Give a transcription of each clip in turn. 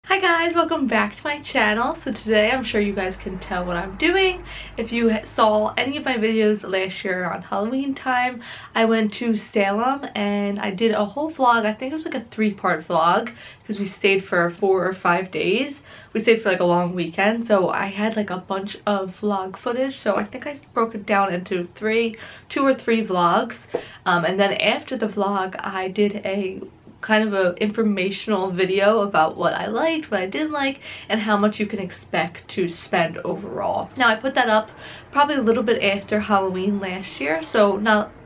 Hi guys, welcome back to my channel. So today I'm sure you guys can tell what I'm doing. If you saw any of my videos last year around Halloween time, I went to Salem and I did a whole vlog. I think it was like a 3-part vlog because we stayed for 4 or 5 days. We stayed for like a long weekend, so I had like a bunch of vlog footage. So I think I broke it down into 2 or 3 vlogs. And then after the vlog, I did a kind of a informational video about what I liked, what I didn't like, and how much you can expect to spend overall. Now I put that up probably a little bit after Halloween last year, so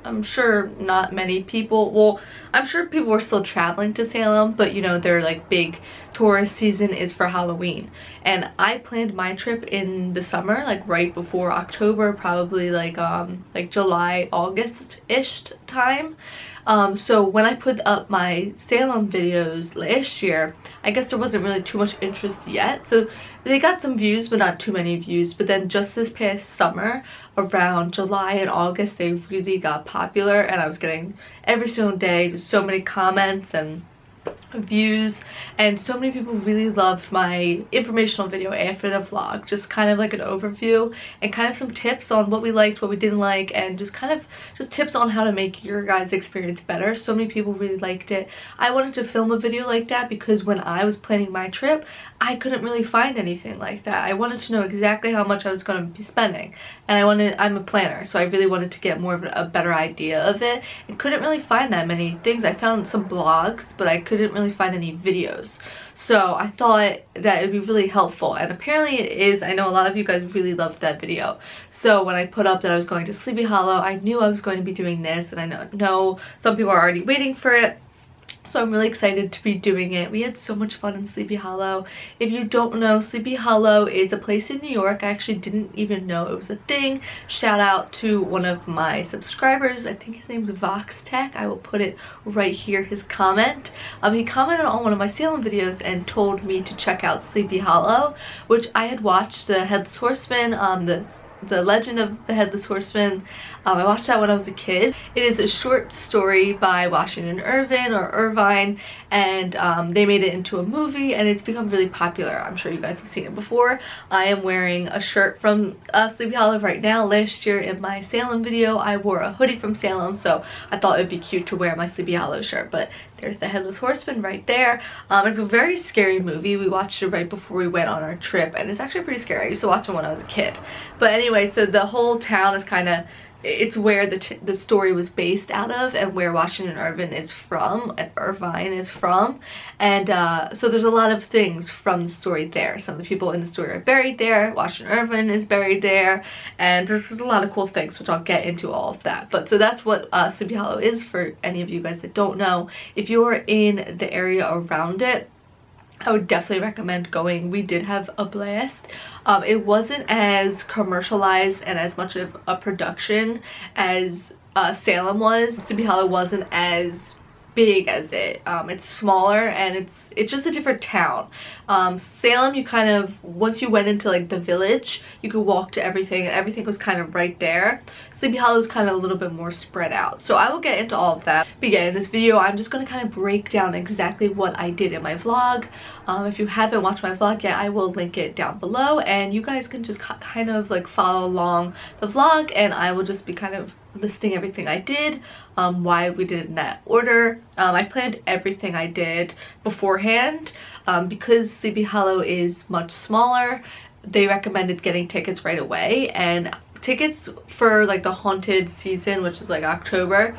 I'm sure not many people, well, I'm sure people were still traveling to Salem, but you know, their like big tourist season is for Halloween. And I planned my trip in the summer, like right before October, probably like July, August-ish time. So when I put up my Salem videos last year, I guess there wasn't really too much interest yet. So they got some views, but not too many views. But then just this past summer, around July and August, they really got popular. And I was getting every single day just so many comments and views, and so many people really loved my informational video after the vlog, just kind of like an overview and kind of some tips on what we liked, what we didn't like, and just tips on how to make your guys' experience better. So many people really liked it. I wanted to film a video like that because when I was planning my trip, I couldn't really find anything like that. I wanted to know exactly how much I was going to be spending, and I'm a planner, so I really wanted to get more of a better idea of it, and couldn't really find that many things. I found some blogs, but I couldn't really find any videos. So I thought that it would be really helpful, and apparently it is. I know a lot of you guys really loved that video. So when I put up that I was going to Sleepy Hollow, I knew I was going to be doing this, and I know some people are already waiting for it. So I'm really excited to be doing it. We had so much fun in Sleepy Hollow. If you don't know, Sleepy Hollow is a place in New York. I actually didn't even know it was a thing. Shout out to one of my subscribers. I think his name's Vox Tech. I will put it right here, his comment. He commented on one of my Salem videos and told me to check out Sleepy Hollow, which I had watched the Headless Horseman, the Legend of the Headless Horseman. I watched that when I was a kid. It is a short story by Washington Irving, and they made it into a movie, and it's become really popular. I'm sure you guys have seen it before. I am wearing a shirt from Sleepy Hollow right now. Last year in my Salem video, I wore a hoodie from Salem, so I thought it'd be cute to wear my Sleepy Hollow shirt. But there's the Headless Horseman right there. It's a very scary movie. We watched it right before we went on our trip, and it's actually pretty scary. I used to watch it when I was a kid. But anyway, so the whole town is kind of, it's where the story was based out of, and where Washington Irving is from, and so there's a lot of things from the story there. Some of the people in the story are buried there. Washington Irving is buried there, and there's just a lot of cool things, which I'll get into all of that. But so that's what Sleepy Hollow is for any of you guys that don't know. If you're in the area around it, I would definitely recommend going. We did have a blast. It wasn't as commercialized and as much of a production as Salem was. Sleepy Hollow wasn't as big as it. It's smaller, and it's just a different town. Salem, you kind of, once you went into like the village, you could walk to everything, and everything was kind of right there. Sleepy Hollow is kind of a little bit more spread out. So I will get into all of that. But yeah, in this video, I'm just going to kind of break down exactly what I did in my vlog. If you haven't watched my vlog yet, I will link it down below, and you guys can just kind of like follow along the vlog, and I will just be kind of listing everything I did, why we did it in that order. I planned everything I did beforehand. Because Sleepy Hollow is much smaller, they recommended getting tickets right away, and tickets for like the haunted season, which is like October,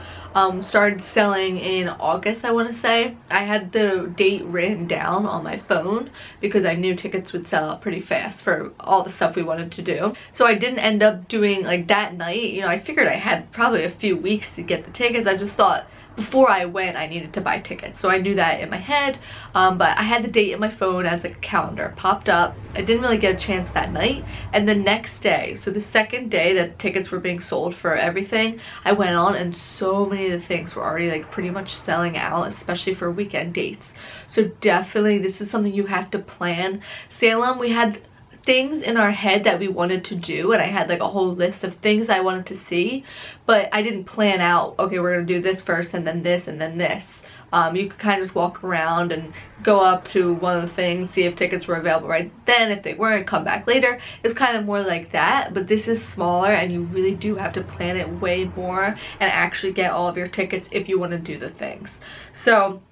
started selling in August, I want to say. I had the date written down on my phone because I knew tickets would sell out pretty fast for all the stuff we wanted to do. So I didn't end up doing like that night. You know, I figured I had probably a few weeks to get the tickets. I just thought before I went, I needed to buy tickets. So I knew that in my head, but I had the date in my phone as like a calendar popped up. I didn't really get a chance that night. And the next day, so the second day that tickets were being sold for everything, I went on, and so many of the things were already like pretty much selling out, especially for weekend dates. So definitely this is something you have to plan. Salem, we had things in our head that we wanted to do, and I had like a whole list of things I wanted to see, but I didn't plan out, okay, we're gonna do this first and then this and then this. You could kind of just walk around and go up to one of the things, see if tickets were available right then. If they weren't, come back later. It's kind of more like that, but this is smaller and you really do have to plan it way more and actually get all of your tickets if you want to do the things. So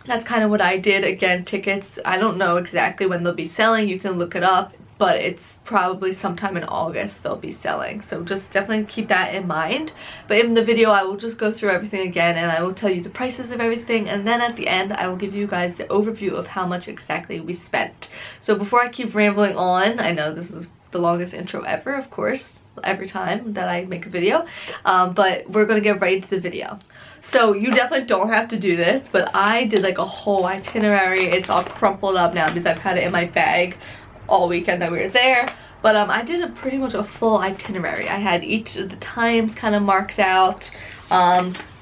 that's kind of what I did. Again, tickets, I don't know exactly when they'll be selling. You can look it up, but it's probably sometime in August they'll be selling, so just definitely keep that in mind. But in the video I will just go through everything again, and I will tell you the prices of everything, and then at the end I will give you guys the overview of how much exactly we spent. So before I keep rambling on, I know this is the longest intro ever, of course, every time that I make a video, but we're gonna get right into the video. So you definitely don't have to do this, but I did like a whole itinerary. It's all crumpled up now because I've had it in my bag all weekend that we were there. But I did pretty much a full itinerary. I had each of the times kind of marked out,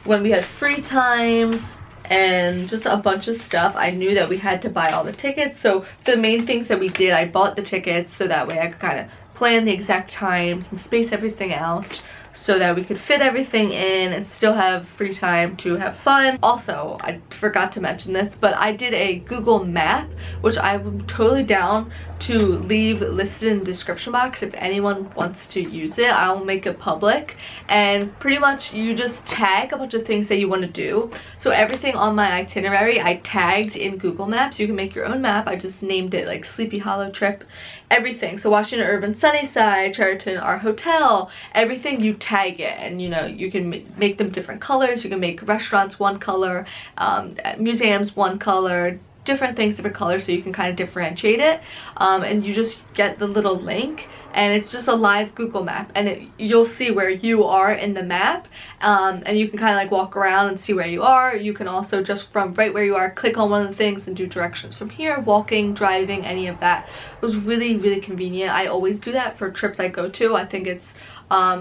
when we had free time, and just a bunch of stuff. I knew that we had to buy all the tickets, so the main things that we did, I bought the tickets so that way I could kind of plan the exact times and space everything out so that we could fit everything in and still have free time to have fun. Also, I forgot to mention this, but I did a Google map, which I'm totally down to leave listed in the description box if anyone wants to use it. I'll make it public, and pretty much you just tag a bunch of things that you want to do. So everything on my itinerary I tagged in Google Maps. You can make your own map. I just named it like Sleepy Hollow trip, everything. So Washington, Irving, Sunnyside, Sheraton, our hotel, everything you tag it, and you know, you can make them different colors. You can make restaurants one color, museums one color, different things different colors, so you can kind of differentiate it, and you just get the little link, and it's just a live Google map, and you'll see where you are in the map, and you can kind of like walk around and see where you are. You can also just from right where you are click on one of the things and do directions from here, walking, driving, any of that. It was really convenient. I always do that for trips I go to. I think it's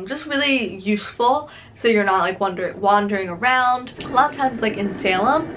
just really useful, so you're not like wandering around. A lot of times, like in Salem,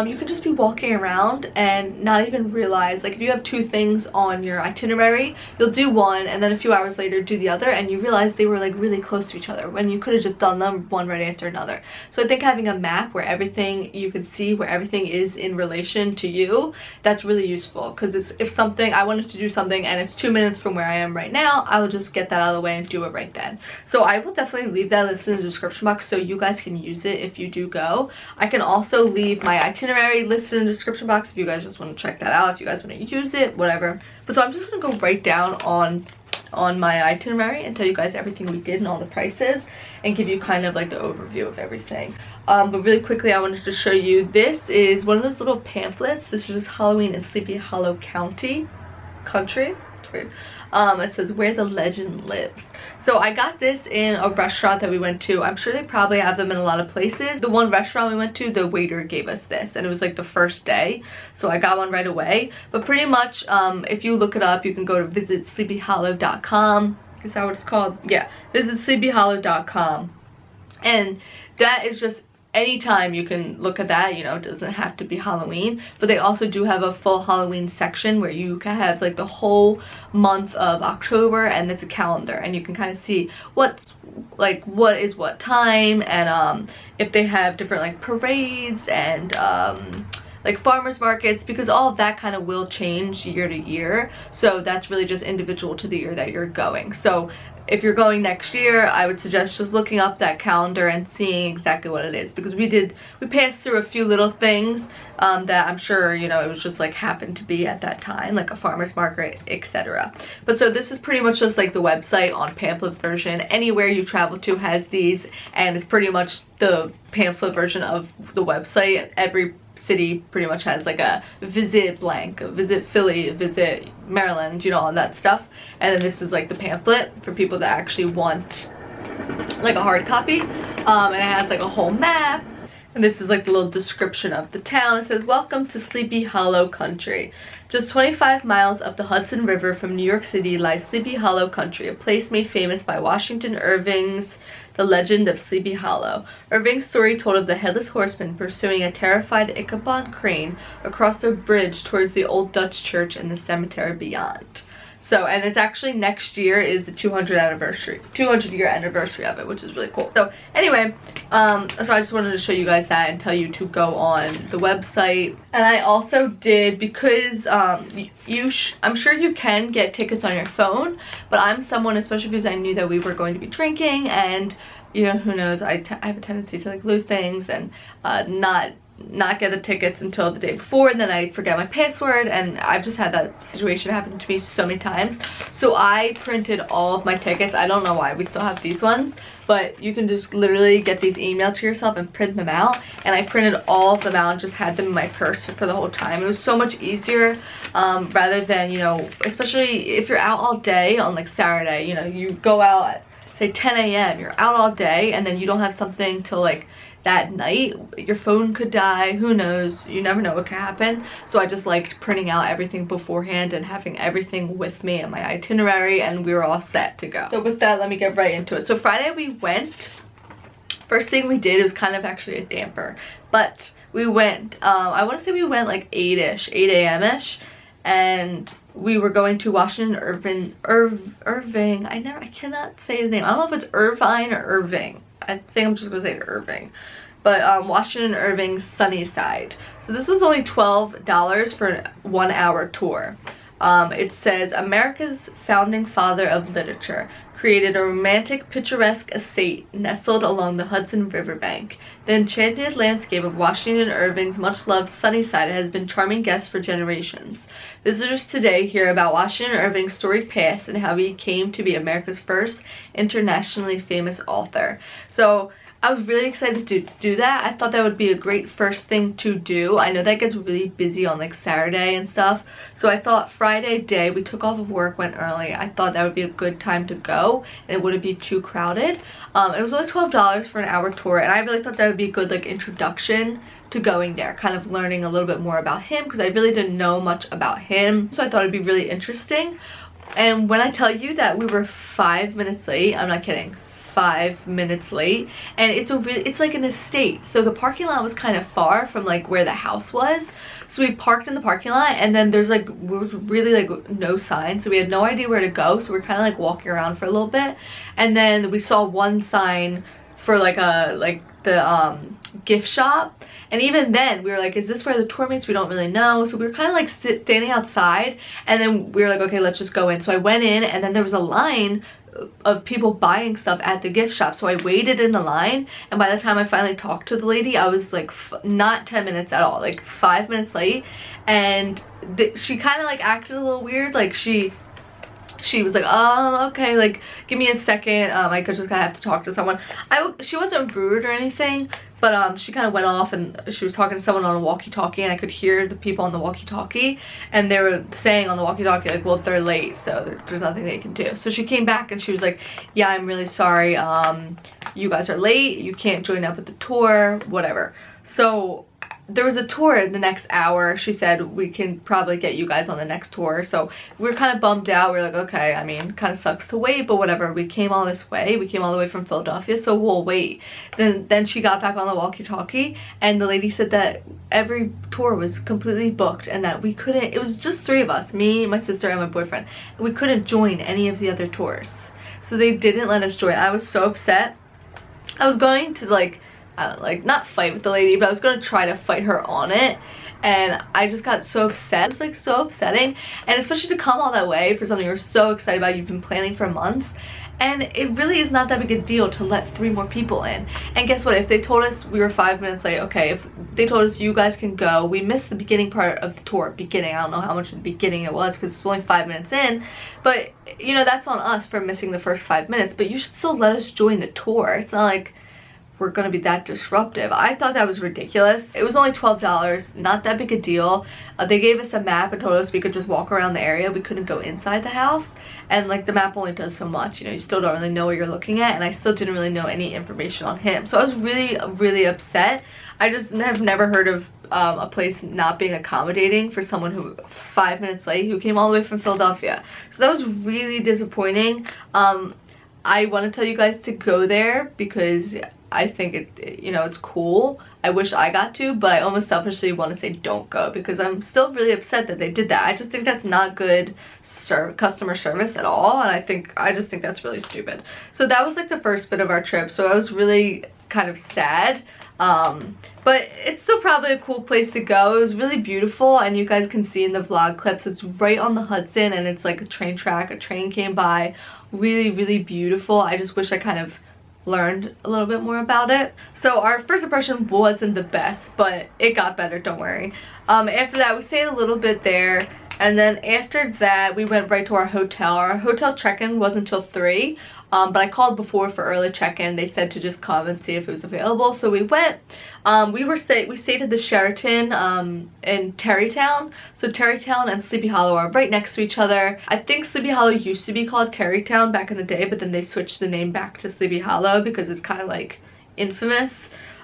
you could just be walking around and not even realize, like if you have two things on your itinerary, you'll do one and then a few hours later do the other, and you realize they were like really close to each other when you could have just done them one right after another. So I think having a map where everything, you can see where everything is in relation to you, that's really useful, because if something, I wanted to do something and it's 2 minutes from where I am right now, I will just get that out of the way and do it right then. So I will definitely leave that listed in the description box so you guys can use it if you do go. I can also leave my itinerary listed in the description box if you guys just want to check that out, if you guys want to use it, whatever. But so I'm just going to go right down on my itinerary and tell you guys everything we did and all the prices, and give you kind of like the overview of everything. But really quickly, I wanted to show you, this is one of those little pamphlets. This is just Halloween in Sleepy Hollow country. It says where the legend lives. So I got this in a restaurant that we went to. I'm sure they probably have them in a lot of places. The one restaurant we went to, the waiter gave us this, and it was like the first day, so I got one right away. But pretty much, if you look it up, you can go to visitsleepyhollow.com. Is that what it's called? Yeah, visitsleepyhollow.com, and that is just anytime you can look at that. You know, it doesn't have to be Halloween, but they also do have a full Halloween section where you can have like the whole month of October, and it's a calendar, and you can kind of see what is what time, and if they have different like parades and like farmers markets, because all of that kind of will change year to year. So that's really just individual to the year that you're going. So if you're going next year, I would suggest just looking up that calendar and seeing exactly what it is, because we passed through a few little things that I'm sure, you know, it was just like happened to be at that time, like a farmer's market, etc. But so this is pretty much just like the website on pamphlet version. Anywhere you travel to has these, and it's pretty much the pamphlet version of the website. Every city pretty much has like a visit blank, a visit Philly, visit Maryland, you know, all that stuff. And then this is like the pamphlet for people that actually want like a hard copy, and it has like a whole map, and this is like the little description of the town. It says, welcome to Sleepy Hollow Country. Just 25 miles up the Hudson River from New York City lies Sleepy Hollow Country, a place made famous by Washington Irving's The Legend of Sleepy Hollow. Irving's story told of the headless horseman pursuing a terrified Ichabod crane across the bridge towards the old Dutch church and the cemetery beyond. So, and it's actually next year is the 200-year anniversary of it, which is really cool. So anyway, so I just wanted to show you guys that and tell you to go on the website. And I also did, because I'm sure you can get tickets on your phone, but I'm someone, especially because I knew that we were going to be drinking, and you know, who knows, I have a tendency to like lose things and not get the tickets until the day before, and then I forget my password, and I've just had that situation happen to me so many times. So I printed all of my tickets. I don't know why we still have these ones, but you can just literally get these emailed to yourself and print them out, and I printed all of them out and just had them in my purse for the whole time. It was so much easier, rather than, you know, especially if you're out all day on like Saturday, you know, you go out at say 10 a.m. you're out all day, and then you don't have something till like that night. Your phone could die, who knows, you never know what could happen. So I just liked printing out everything beforehand and having everything with me in my itinerary, and we were all set to go. So with that, let me get right into it. So Friday we went, first thing we did, it was kind of actually a damper, but we went, I want to say we went like 8 a.m.-ish, and we were going to Washington Irving. I cannot say his name. I don't know if it's Irvine or Irving. I think I'm just gonna say Irving, but Washington Irving Sunnyside. So this was only $12 for a 1-hour tour. It says America's founding father of literature created a romantic, picturesque estate nestled along the Hudson River bank. The enchanted landscape of Washington Irving's much-loved Sunnyside has been charming guests for generations. Visitors today hear about Washington Irving's storied past and how he came to be America's first internationally famous author. So I was really excited to do that. I thought that would be a great first thing to do. I know that gets really busy on like Saturday and stuff, so I thought Friday day, we took off of work, went early. I thought that would be a good time to go and it wouldn't be too crowded. It was only $12 for an hour tour, and I really thought that would be a good like introduction to going there, kind of learning a little bit more about him, because I really didn't know much about him, so I thought it'd be really interesting. And when I tell you that we were 5 minutes late, I'm not kidding, 5 minutes late, and it's like an estate, so the parking lot was kind of far from like where the house was, so we parked in the parking lot, and then there was really like no sign, so we had no idea where to go, so we're kind of like walking around for a little bit, and then we saw one sign for like the gift shop, and even then we were like, is this where the tour meets? We don't really know. So we were kind of like standing outside, and then we were like, okay, let's just go in. So I went in, and then there was a line of people buying stuff at the gift shop, so I waited in the line, and by the time I finally talked to the lady, I was like not 10 minutes at all, like 5 minutes late. And she kind of like acted a little weird, like she was like, oh, okay, like give me a second, I could just kind of have to talk to someone. She wasn't rude or anything, but she kind of went off and she was talking to someone on a walkie-talkie, and I could hear the people on the walkie-talkie, and they were saying on the walkie-talkie like, well, they're late, so there's nothing they can do. So she came back and she was like, yeah, I'm really sorry, you guys are late, you can't join up with the tour, whatever. So there was a tour in the next hour. She said we can probably get you guys on the next tour, so we were kind of bummed out. We were like, okay, I mean, kind of sucks to wait, but whatever, we came all this way, we came all the way from Philadelphia, so we'll wait. Then she got back on the walkie-talkie, and the lady said that every tour was completely booked, and that we couldn't, it was just 3 of us, me, my sister, and my boyfriend, and we couldn't join any of the other tours, so they didn't let us join. I was so upset. I was going to like, I don't know, like not fight with the lady, but I was gonna try to fight her on it, and I just got so upset. It was like so upsetting, and especially to come all that way for something you're so excited about, you've been planning for months, and it really is not that big a deal to let 3 more people in. And guess what, if they told us we were 5 minutes late, okay, if they told us you guys can go, we missed the beginning part of the tour, I don't know how much of the beginning it was because it was only 5 minutes in, but you know, that's on us for missing the first 5 minutes, but you should still let us join the tour. It's not like we're gonna be that disruptive. I thought that was ridiculous. It was only $12, not that big a deal. They gave us a map and told us we could just walk around the area. We couldn't go inside the house, and like the map only does so much, you know, you still don't really know what you're looking at, and I still didn't really know any information on him, so I was really upset. I just have never heard of a place not being accommodating for someone who 5 minutes late, who came all the way from Philadelphia, so that was really disappointing. I want to tell you guys to go there because I think it's cool. I wish I got to, but I almost selfishly want to say don't go because I'm still really upset that they did that. I just think that's not good customer service at all, and I just think that's really stupid. So that was like the first bit of our trip, so I was really kind of sad. But it's still probably a cool place to go. It was really beautiful, and you guys can see in the vlog clips, it's right on the Hudson, and it's like a train track. A train came by. Really, really beautiful. I just wish I kind of learned a little bit more about it. So our first impression wasn't the best, but it got better, don't worry. After that, we stayed a little bit there, and then after that we went right to our hotel. Our hotel check-in wasn't until 3, but I called before for early check-in. They said to just come and see if it was available, so we went. We stayed at the Sheraton in Tarry Town. So Tarry Town and Sleepy Hollow are right next to each other. I think Sleepy Hollow used to be called Tarry Town back in the day, but then they switched the name back to Sleepy Hollow because it's kind of like infamous.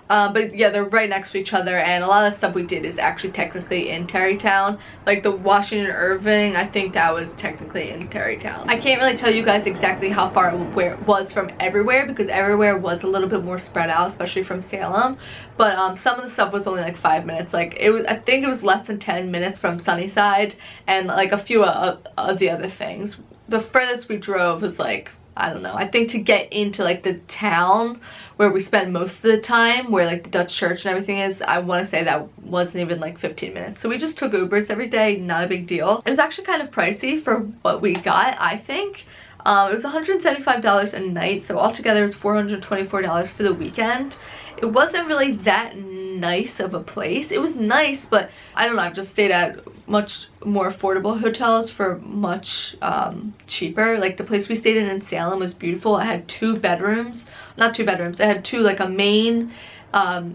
But yeah, they're right next to each other, and a lot of stuff we did is actually technically in Tarry Town. Like the Washington Irving, I think that was technically in Tarry Town. I can't really tell you guys exactly how far it was from everywhere because everywhere was a little bit more spread out, especially from Salem. But some of the stuff was only like 5 minutes. Like I think it was less than 10 minutes from Sunnyside, and like a few of the other things. The furthest we drove was like, I don't know, I think to get into like the town where we spent most of the time, where like the Dutch church and everything is, I want to say that wasn't even like 15 minutes. So we just took Ubers every day, not a big deal. It was actually kind of pricey for what we got, I think. It was $175 a night, so altogether it was $424 for the weekend. It wasn't really that nice of a place. It was nice, but I don't know, I've just stayed at much more affordable hotels for much cheaper. Like the place we stayed in Salem was beautiful. It had 2 bedrooms, not 2 bedrooms, it had 2, like a main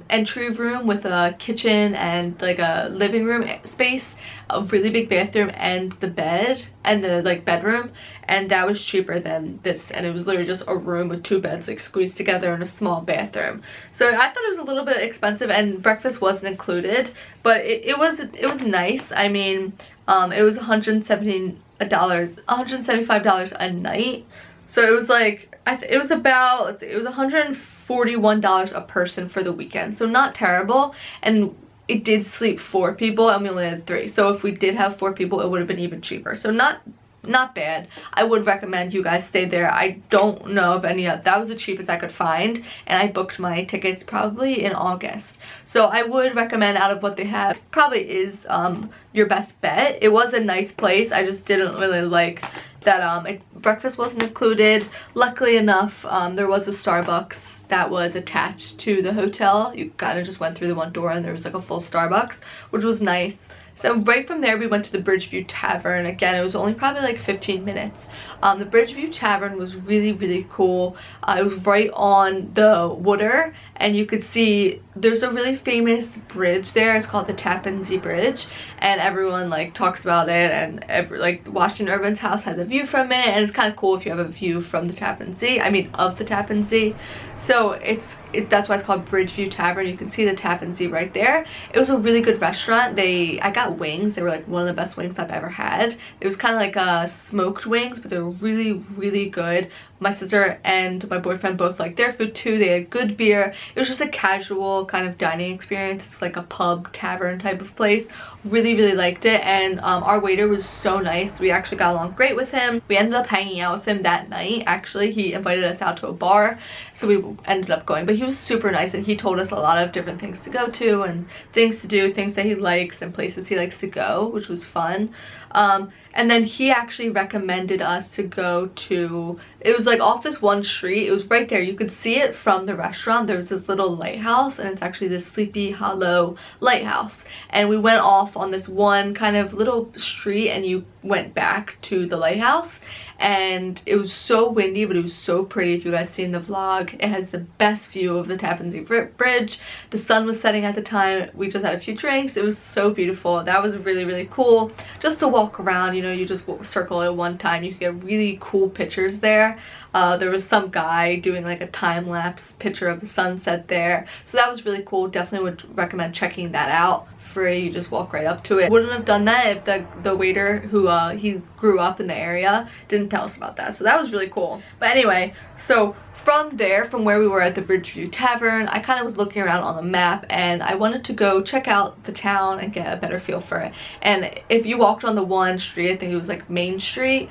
entry room with a kitchen and like a living room space, a really big bathroom, and the bed and the like bedroom, and that was cheaper than this, and it was literally just a room with 2 beds like squeezed together in a small bathroom. So I thought it was a little bit expensive, and breakfast wasn't included, but it was nice. I mean, it was $175 a night, so it was like it was about, let's see, it was $141 a person for the weekend, so not terrible. And it did sleep 4 people and we only had 3, so if we did have 4 people it would have been even cheaper. So not bad. I would recommend you guys stay there. I don't know of any of that was the cheapest I could find, and I booked my tickets probably in August. So I would recommend, out of what they have, probably is your best bet. It was a nice place. I just didn't really like that breakfast wasn't included. Luckily enough, there was a Starbucks that was attached to the hotel. You kind of just went through the one door and there was like a full Starbucks, which was nice. So right from there we went to the Bridgeview Tavern. Again, it was only probably like 15 minutes. The Bridgeview Tavern was really, really cool. It was right on the water, and you could see there's a really famous bridge there. It's called the Tappan Zee Bridge, and everyone like talks about it, and like Washington Irving's house has a view from it, and it's kind of cool if you have a view from the Tappan Zee, I mean of the Tappan Zee. So that's why it's called Bridgeview Tavern. You can see the Tappan Zee right there. It was a really good restaurant. I got wings. They were like one of the best wings I've ever had. It was kind of like smoked wings, but they were really, really good. My sister and my boyfriend both liked their food too. They had good beer. It was just a casual kind of dining experience. It's like a pub tavern type of place. Really, really liked it, and our waiter was so nice. We actually got along great with him. We ended up hanging out with him that night. Actually, he invited us out to a bar, so we ended up going, but he was super nice, and he told us a lot of different things to go to and things to do, things that he likes and places he likes to go, which was fun. And then he actually recommended us to go to, it was like off this one street. It was right there. You could see it from the restaurant. There was this little lighthouse, and it's actually the Sleepy Hollow lighthouse. And we went off on this one kind of little street, and you went back to the lighthouse. And it was so windy, but it was so pretty. If you guys seen the vlog, it has the best view of the Tappan Zee Bridge. The sun was setting at the time. We just had a few drinks. It was so beautiful. That was really, really cool. Just to walk around, you know, you just circle it one time. You can get really cool pictures there. There was some guy doing like a time-lapse picture of the sunset there, so that was really cool. Definitely would recommend checking that out. Free, you just walk right up to it. Wouldn't have done that if the waiter who he grew up in the area didn't tell us about that, so that was really cool. But anyway, so from there, from where we were at the Bridgeview Tavern, I kind of was looking around on the map and I wanted to go check out the town and get a better feel for it. And if you walked on the one street, I think it was like Main Street,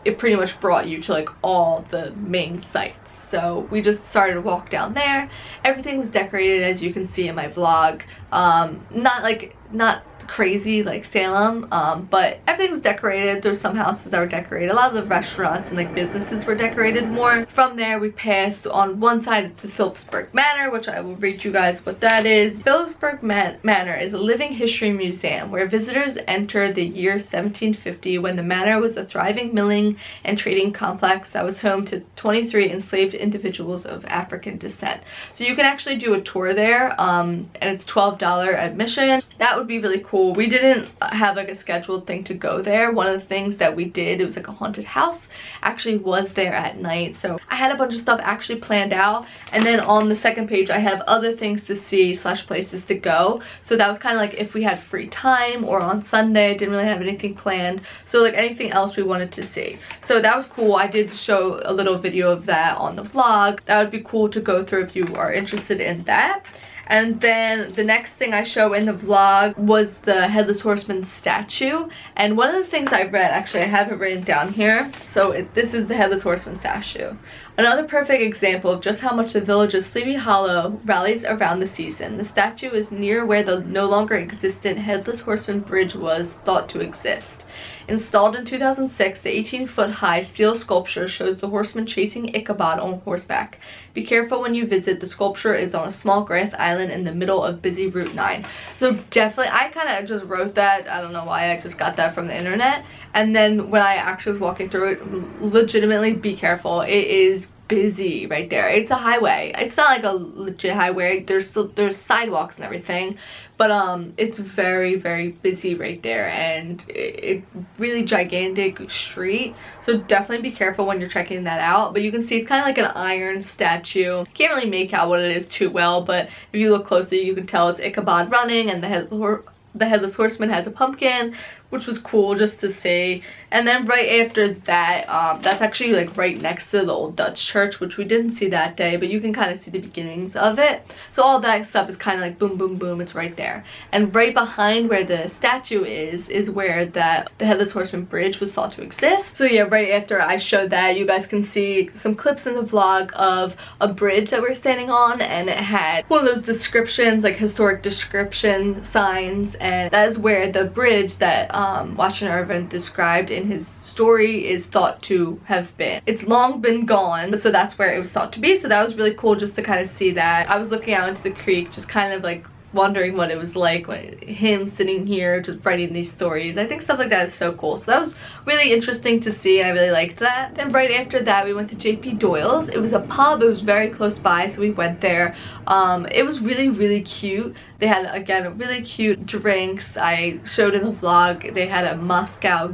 it pretty much brought you to like all the main sites. So we just started to walk down there. Everything was decorated, as you can see in my vlog. Not crazy like Salem, but everything was decorated. There's some houses that were decorated. A lot of the restaurants and like businesses were decorated more. From there we passed on one side, it's the Philipsburg Manor, which I will read you guys what that is. Philipsburg Manor is a living history museum where visitors enter the year 1750, when the manor was a thriving milling and trading complex that was home to 23 enslaved individuals of African descent. So you can actually do a tour there, and it's $12 admission. That would be really cool. We didn't have like a scheduled thing to go there. One of the things that we did, it was like a haunted house, actually was there at night. So I had a bunch of stuff actually planned out, and then on the second page I have other things to see / places to go. So that was kind of like if we had free time, or on Sunday I didn't really have anything planned, so like anything else we wanted to see. So that was cool. I did show a little video of that on the vlog. That would be cool to go through if you are interested in that. And then the next thing I show in the vlog was the Headless Horseman statue. And one of the things I read, actually I have it written down here. So this is the Headless Horseman statue. Another perfect example of just how much the village of Sleepy Hollow rallies around the season. The statue is near where the no longer existent Headless Horseman Bridge was thought to exist. Installed in 2006, the 18-foot-high steel sculpture shows the horseman chasing Ichabod on horseback. Be careful when you visit. The sculpture is on a small grass island in the middle of busy Route 9. So definitely, I kind of just wrote that. I don't know why, I just got that from the internet. And then when I actually was walking through it, legitimately be careful. It is busy right there. It's a highway. It's not like a legit highway. There's sidewalks and everything, but it's very, very busy right there, and it's really gigantic street. So definitely be careful when you're checking that out. But you can see it's kind of like an iron statue. Can't really make out what it is too well, but if you look closely you can tell it's Ichabod running, and the Headless Horseman has a pumpkin, which was cool just to see. And then right after that, that's actually like right next to the old Dutch church, which we didn't see that day, but you can kind of see the beginnings of it. So all that stuff is kind of like boom, boom, boom, it's right there. And right behind where the statue is where the Headless Horseman Bridge was thought to exist. So yeah, right after I showed that, you guys can see some clips in the vlog of a bridge that we're standing on, and it had one of those descriptions, like historic description signs, and that is where the bridge that Washington Irving described in his story is thought to have been. It's long been gone, so that's where it was thought to be. So that was really cool just to kind of see that. I was looking out into the creek, just kind of like wondering what it was like when him sitting here just writing these stories. I think stuff like that is so cool. So that was really interesting to see, and I really liked that. Then right after that we went to JP Doyles. It was a pub, it was very close by, so we went there. It was really, really cute. They had, again, really cute drinks. I showed in the vlog. They had a Moscow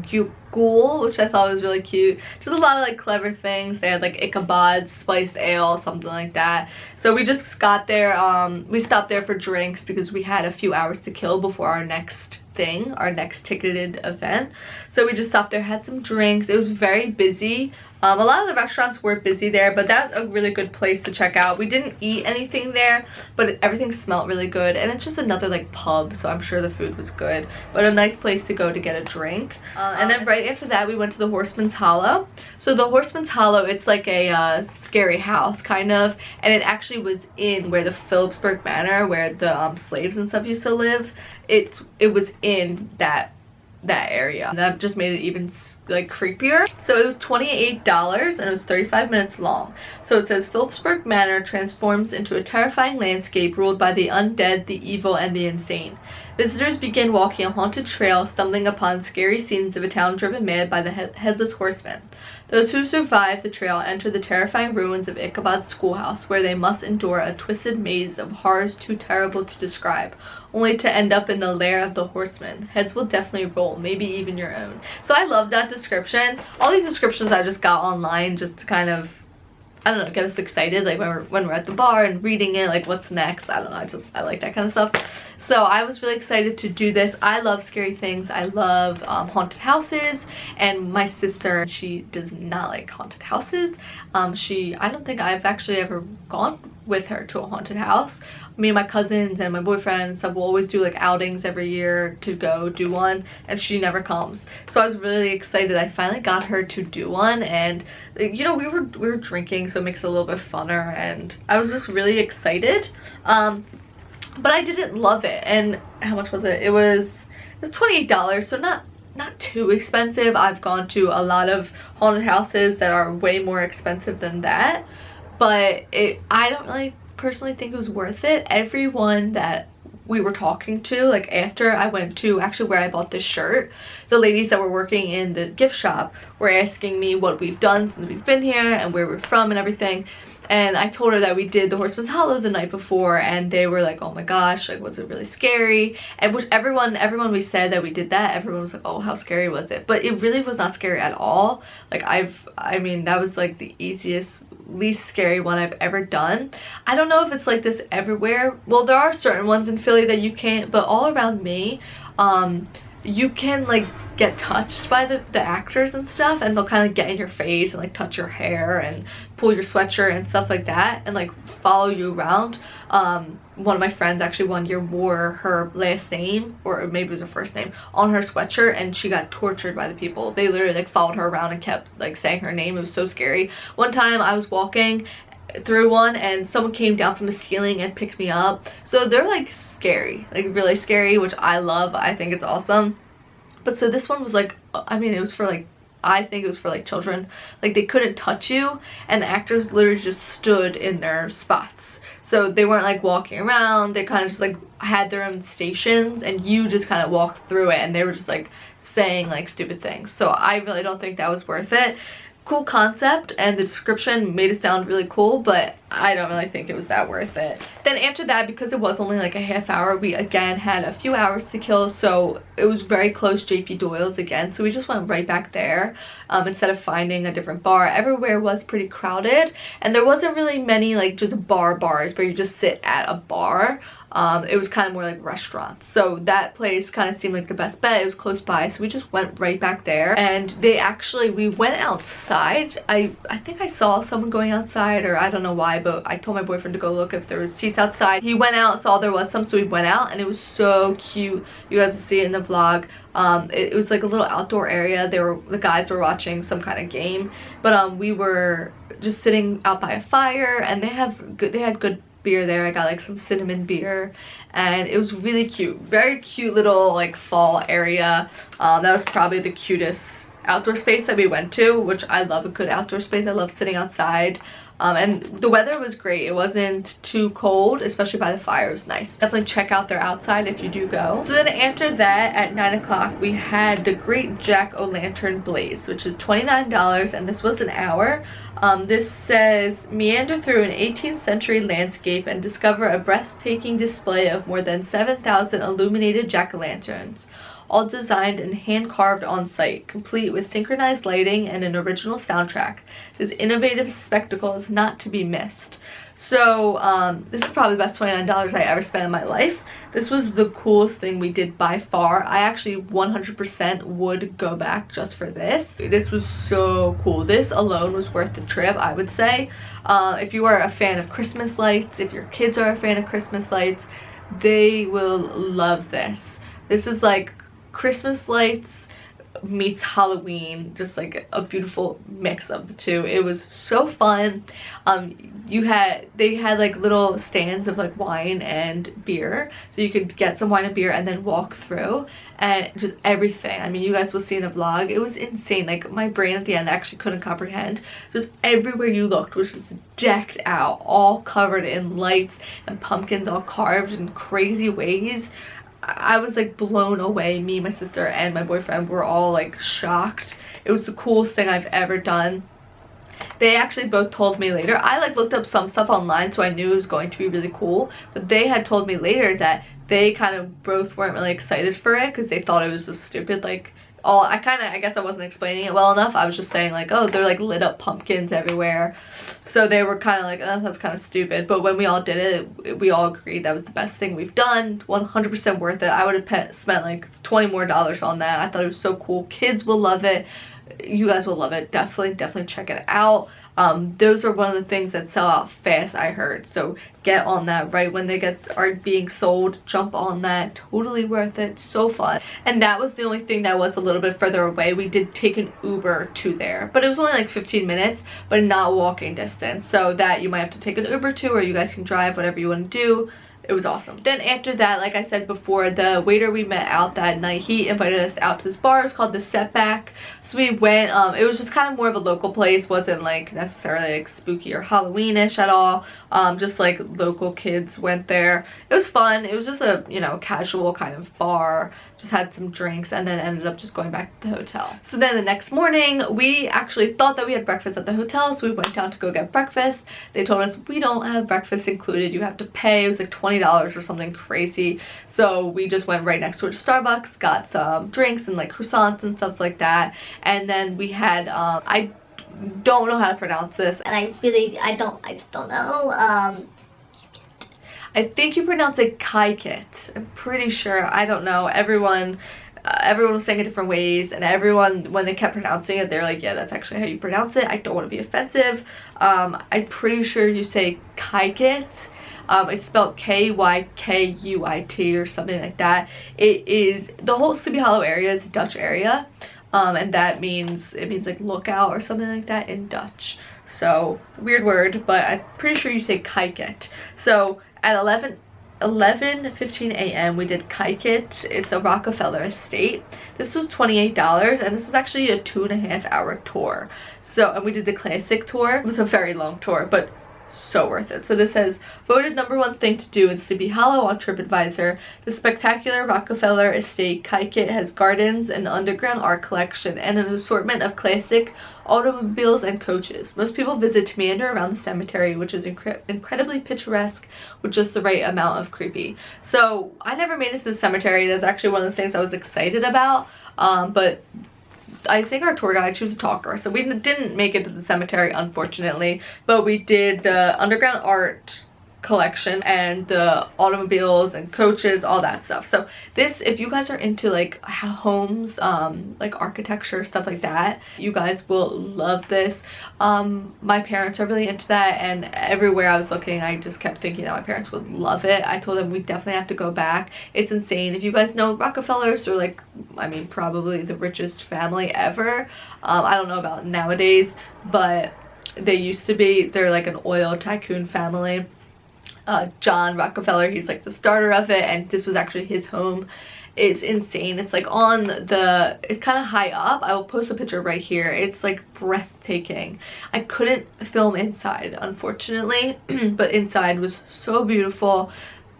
Ghoul, which I thought was really cute. Just a lot of like clever things. They had like Ichabod spiced ale, something like that. So we just got there. We stopped there for drinks because we had a few hours to kill before our next thing, our next ticketed event. So we just stopped there, had some drinks. It was very busy. A lot of the restaurants were busy there, but that's a really good place to check out. We didn't eat anything there, but everything smelled really good, and it's just another like pub, so I'm sure the food was good, but a nice place to go to get a drink. And then right after that we went to the Horsemans Hollow. So the Horsemans Hollow, it's like a scary house kind of, and it actually was in where the Philipsburg Manor, where the slaves and stuff used to live. It was in that area, and that just made it even like creepier. So it was $28 and it was 35 minutes long. So it says Philipsburg Manor transforms into a terrifying landscape ruled by the undead, the evil, and the insane. Visitors begin walking a haunted trail, stumbling upon scary scenes of a town driven mad by the Headless Horseman. Those who survive the trail enter the terrifying ruins of Ichabod's schoolhouse, where they must endure a twisted maze of horrors too terrible to describe, only to end up in the lair of the horsemen. Heads will definitely roll, maybe even your own. So I love that description. All these descriptions I just got online just to kind of, I don't know, get us excited, like when we're at the bar and reading it, like what's next. I don't know, I like that kind of stuff. So I was really excited to do this. I love scary things. I love haunted houses, and my sister, she does not like haunted houses. I don't think I've actually ever gone with her to a haunted house. Me and my cousins and my boyfriend and stuff will always do like outings every year to go do one, and she never comes. So I was really excited. I finally got her to do one, and you know, we were drinking, so it makes it a little bit funner, and I was just really excited. But I didn't love it. And how much was it? It was $28, so not too expensive. I've gone to a lot of haunted houses that are way more expensive than that, but I don't really personally think it was worth it. Everyone that we were talking to, like after I went to actually where I bought this shirt, the ladies that were working in the gift shop were asking me what we've done since we've been here and where we're from and everything. And I told her that we did the Horsemans Hollow the night before, and they were like, oh my gosh, like, was it really scary? And which everyone we said that we did that, everyone was like, oh, how scary was it? But it really was not scary at all. Like I mean, that was like the easiest, least scary one I've ever done. I don't know if it's like this everywhere. Well, there are certain ones in Philly that you can't, but all around me, you can like get touched by the actors and stuff, and they'll kind of get in your face and like touch your hair and pull your sweatshirt and stuff like that, and like follow you around. One of my friends actually one year wore her last name, or maybe it was her first name, on her sweatshirt, and she got tortured by the people. They literally like followed her around and kept like saying her name. It was so scary. One time I was walking through one and someone came down from the ceiling and picked me up. So they're like scary, like really scary, which I love. I think it's awesome. But so this one was like, I mean, it was for like, I think it was for like children. Like they couldn't touch you, and the actors literally just stood in their spots. So they weren't like walking around, they kind of just like had their own stations, and you just kind of walked through it, and they were just like saying like stupid things. So I really don't think that was worth it. Cool concept, and the description made it sound really cool, but I don't really think it was that worth it. Then after that, because it was only like a half hour, we again had a few hours to kill, so it was very close JP Doyles again, so we just went right back there instead of finding a different bar. Everywhere was pretty crowded, and there wasn't really many like just bars where you just sit at a bar. It was kind of more like restaurants, so that place kind of seemed like the best bet. It was close by, so we just went right back there, and we went outside. I think I saw someone going outside, or I don't know why, but I told my boyfriend to go look if there was seats outside. He went out, saw there was some, so we went out, and it was so cute. You guys will see it in the vlog. It was like a little outdoor area. The guys were watching some kind of game, but we were just sitting out by a fire, and they had good beer there. I got like some cinnamon beer, and it was really cute. Very cute little like fall area. That was probably the cutest outdoor space that we went to, which I love a good outdoor space. I love sitting outside. And the weather was great. It wasn't too cold, especially by the fire. It was nice. Definitely check out their outside if you do go. So then after that, at 9 o'clock, we had the Great Jack O-Lantern Blaze, which is $29, and this was an hour. This says, meander through an 18th century landscape and discover a breathtaking display of more than 7,000 illuminated jack-o'-lanterns, all designed and hand-carved on site, complete with synchronized lighting and an original soundtrack. This innovative spectacle is not to be missed. So this is probably the best $29 I ever spent in my life. This was the coolest thing we did by far. I actually 100% would go back just for this. This was so cool. This alone was worth the trip, I would say. If you are a fan of Christmas lights, if your kids are a fan of Christmas lights, they will love this. This is like Christmas lights meets Halloween, just like a beautiful mix of the two. It was so fun. They had like little stands of like wine and beer, so you could get some wine and beer and then walk through, and just everything. I mean, you guys will see in the vlog, it was insane. Like my brain at the end actually couldn't comprehend. Just everywhere you looked was just decked out, all covered in lights and pumpkins, all carved in crazy ways. I was like blown away. Me, my sister, and my boyfriend were all like shocked. It was the coolest thing I've ever done. They actually both told me later. I like looked up some stuff online, so I knew it was going to be really cool, but they had told me later that they kind of both weren't really excited for it because they thought it was just stupid. Like, I guess I wasn't explaining it well enough. I was just saying like, oh, they're like lit up pumpkins everywhere. So they were kind of like, oh, that's kind of stupid. But when we all did it, we all agreed that was the best thing we've done. 100% worth it. I would have spent like $20 more on that. I thought it was so cool. Kids will love it. You guys will love it. Definitely check it out. Those are one of the things that sell out fast, I heard, so get on that right when they are being sold. Jump on that. Totally worth it. So fun. And that was the only thing that was a little bit further away. We did take an Uber to there, but it was only like 15 minutes, but not walking distance, so that you might have to take an Uber to, or you guys can drive, whatever you want to do. It was awesome. Then after that, like I said before, the waiter we met out that night, he invited us out to this bar. It's called The Setback. So we went. It was just kind of more of a local place. Wasn't like necessarily like spooky or Halloweenish at all. Just like local kids went there. It was fun. It was just a, you know, casual kind of bar. Just had some drinks and then ended up just going back to the hotel. So then the next morning, we actually thought that we had breakfast at the hotel, so we went down to go get breakfast. They told us we don't have breakfast included. You have to pay. It was like $20 or something crazy. So we just went right next door to Starbucks, got some drinks and like croissants and stuff like that. And then we had, I don't know how to pronounce this. And I just don't know. I think you pronounce it Kykuit. I'm pretty sure. I don't know. Everyone was saying it different ways, and everyone, when they kept pronouncing it, they're like, yeah, that's actually how you pronounce it. I don't want to be offensive. I'm pretty sure you say Kykuit. It's spelled Kykuit or something like that. It is, the whole Sleepy Hollow area is a Dutch area, and that means, it means like lookout or something like that in Dutch. So weird word, but I'm pretty sure you say Kykuit. So at 11:15 a.m. we did Kykuit. It's a Rockefeller estate. This was $28, and this was actually a 2.5-hour tour. So, and we did the classic tour. It was a very long tour, but so worth it. So this says, voted #1 thing to do in Sleepy Hollow on TripAdvisor. The spectacular Rockefeller estate Kykuit has gardens, an underground art collection, and an assortment of classic automobiles and coaches. Most people visit to meander around the cemetery, which is incredibly picturesque with just the right amount of creepy. So I never made it to the cemetery. That's actually one of the things I was excited about, but I think our tour guide, she was a talker, so we didn't make it to the cemetery, unfortunately, but we did the underground art collection and the automobiles and coaches, all that stuff. So this, if you guys are into like homes, like architecture, stuff like that, you guys will love this. My parents are really into that, and everywhere I was looking, I just kept thinking that my parents would love it. I told them we definitely have to go back. It's insane. If you guys know, Rockefellers are like, I mean, probably the richest family ever. I don't know about nowadays, but they used to be. They're like an oil tycoon family. John Rockefeller, he's like the starter of it, and this was actually his home. It's insane. It's like on the, it's kind of high up. I will post a picture right here. It's like breathtaking. I couldn't film inside, unfortunately, but inside was so beautiful.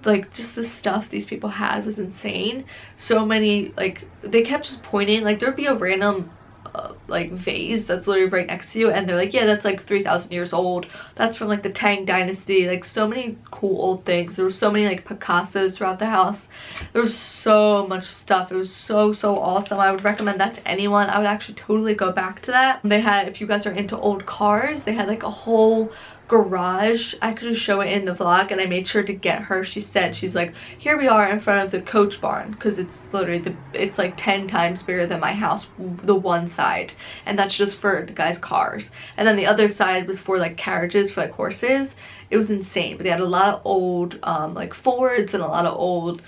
Like, just the stuff these people had was insane. So many, like, they kept just pointing, like there'd be a random like vase that's literally right next to you, and they're like, yeah, that's like 3,000 years old. That's from like the Tang dynasty. Like, so many cool old things. There were so many like Picassos throughout the house. There was so much stuff. It was so awesome. I would recommend that to anyone. I would actually totally go back to that. They had, if you guys are into old cars, they had like a whole garage. I could just show it in the vlog, and I made sure to get her. She said, she's like, here we are in front of the coach barn, because it's literally it's like 10 times bigger than my house, the one side, and that's just for the guys' cars, and then the other side was for like carriages for like horses. It was insane. But they had a lot of old like Fords and a lot of old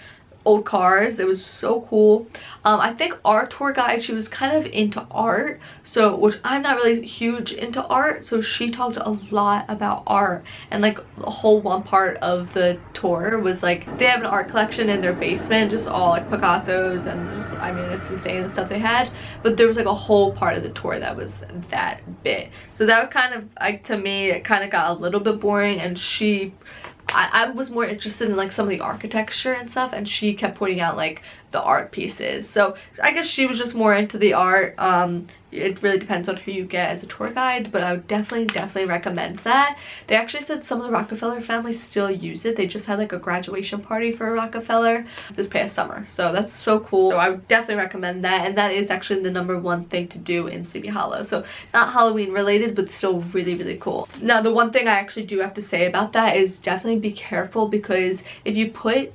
cars. It was so cool. I think our tour guide, she was kind of into art, so, which I'm not really huge into art, so she talked a lot about art, and like the whole one part of the tour was like, they have an art collection in their basement, just all like Picassos, and just, I mean, it's insane the stuff they had, but there was like a whole part of the tour that was that bit. So that was kind of, like, to me, it kind of got a little bit boring, and she I was more interested in like some of the architecture and stuff, and she kept pointing out like the art pieces. So I guess she was just more into the art. It really depends on who you get as a tour guide, but I would definitely recommend that. They actually said some of the Rockefeller families still use it. They just had like a graduation party for Rockefeller this past summer, so that's so cool. So I would definitely recommend that, and that is actually the #1 thing to do in Sleepy Hollow. So not Halloween related, but still really cool. Now the one thing I actually do have to say about that is definitely be careful, because if you put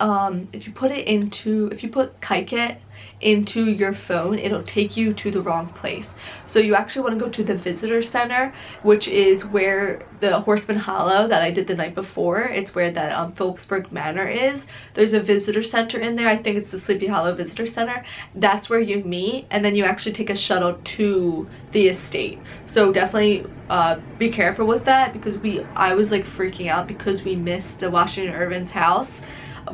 Kykuit into your phone, it'll take you to the wrong place. So you actually want to go to the visitor center, which is where the Horsemans Hollow that I did the night before, it's where that Philipsburg Manor is. There's a visitor center in there. I think it's the Sleepy Hollow Visitor Center. That's where you meet, and then you actually take a shuttle to the estate. So definitely be careful with that, because I was like freaking out because we missed the Washington Irving's house.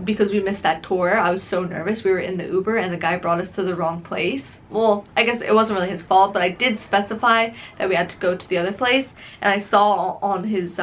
Because we missed that tour, I was so nervous. We were in the Uber and the guy brought us to the wrong place. Well, I guess it wasn't really his fault, but I did specify that we had to go to the other place, and I saw on his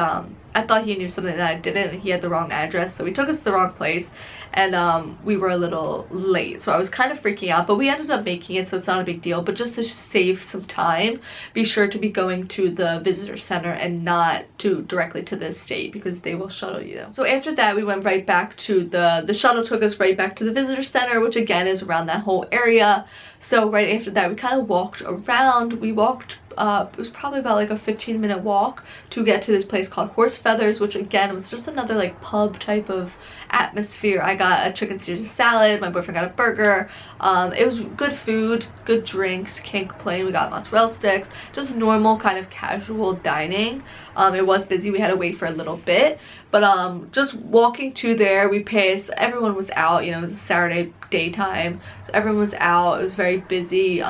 I thought he knew something that I didn't, and he had the wrong address, so he took us to the wrong place, and we were a little late, so I was kind of freaking out, but we ended up making it, so it's not a big deal. But just to save some time, be sure to be going to the visitor center and not directly to the estate, because they will shuttle you. So after that, we went right back to the shuttle took us right back to the visitor center, which again is around that whole area. So right after that, we kind of walked around. We walked it was probably about like a 15-minute walk to get to this place called Horsefeathers, which again was just another like pub type of atmosphere. I got a chicken Caesar salad, my boyfriend got a burger. It was good food, good drinks, can't complain. We got mozzarella sticks, just normal kind of casual dining. It was busy, we had to wait for a little bit, but just walking to there, we passed, everyone was out, you know, it was a Saturday daytime, so everyone was out. It was very busy.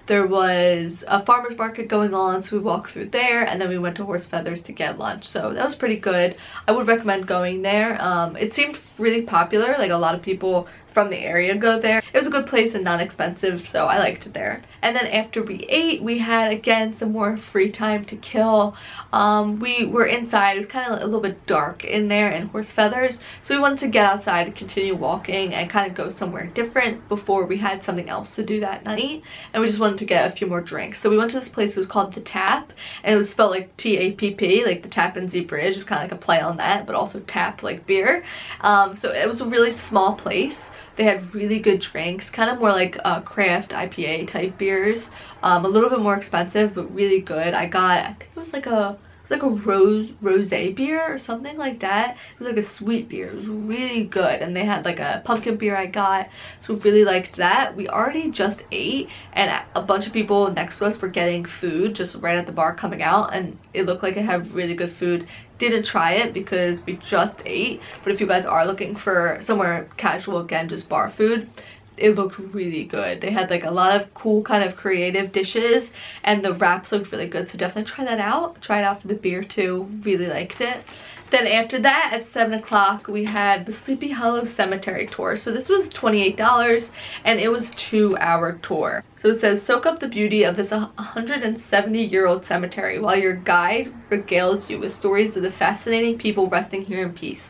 There was a farmer's market going on, so we walked through there, and then we went to Horsefeathers to get lunch. So that was pretty good. I would recommend going there. It seemed really popular, like a lot of people from the area go there. It was a good place and not expensive, so I liked it there. And then after we ate, we had again some more free time to kill. We were inside. It was kind of a little bit dark in there in Horsefeathers, so we wanted to get outside and continue walking and kind of go somewhere different before we had something else to do that night, and we just wanted to get a few more drinks. So we went to this place. It was called the Tapp, and it was spelled like T-A-P-P, like the Tappan Zee Bridge. It's kind of like a play on that, but also tap like beer. So it was a really small place. They had really good drinks, kind of more like craft IPA type beers. A little bit more expensive, but really good. I think it was like a rosé beer or something like that. It was like a sweet beer. It was really good, and they had like a pumpkin beer I got, so really liked that. We already just ate, and a bunch of people next to us were getting food just right at the bar coming out, and it looked like it had really good food. Didn't try it because we just ate, but if you guys are looking for somewhere casual, again, just bar food, it looked really good. They had like a lot of cool kind of creative dishes, and the wraps looked really good, so definitely try that out. Try it out for the beer too. Really liked it. Then after that, at 7 o'clock, we had the Sleepy Hollow Cemetery tour. So this was $28, and it was a 2-hour tour. So it says, soak up the beauty of this 170-year-old cemetery while your guide regales you with stories of the fascinating people resting here in peace.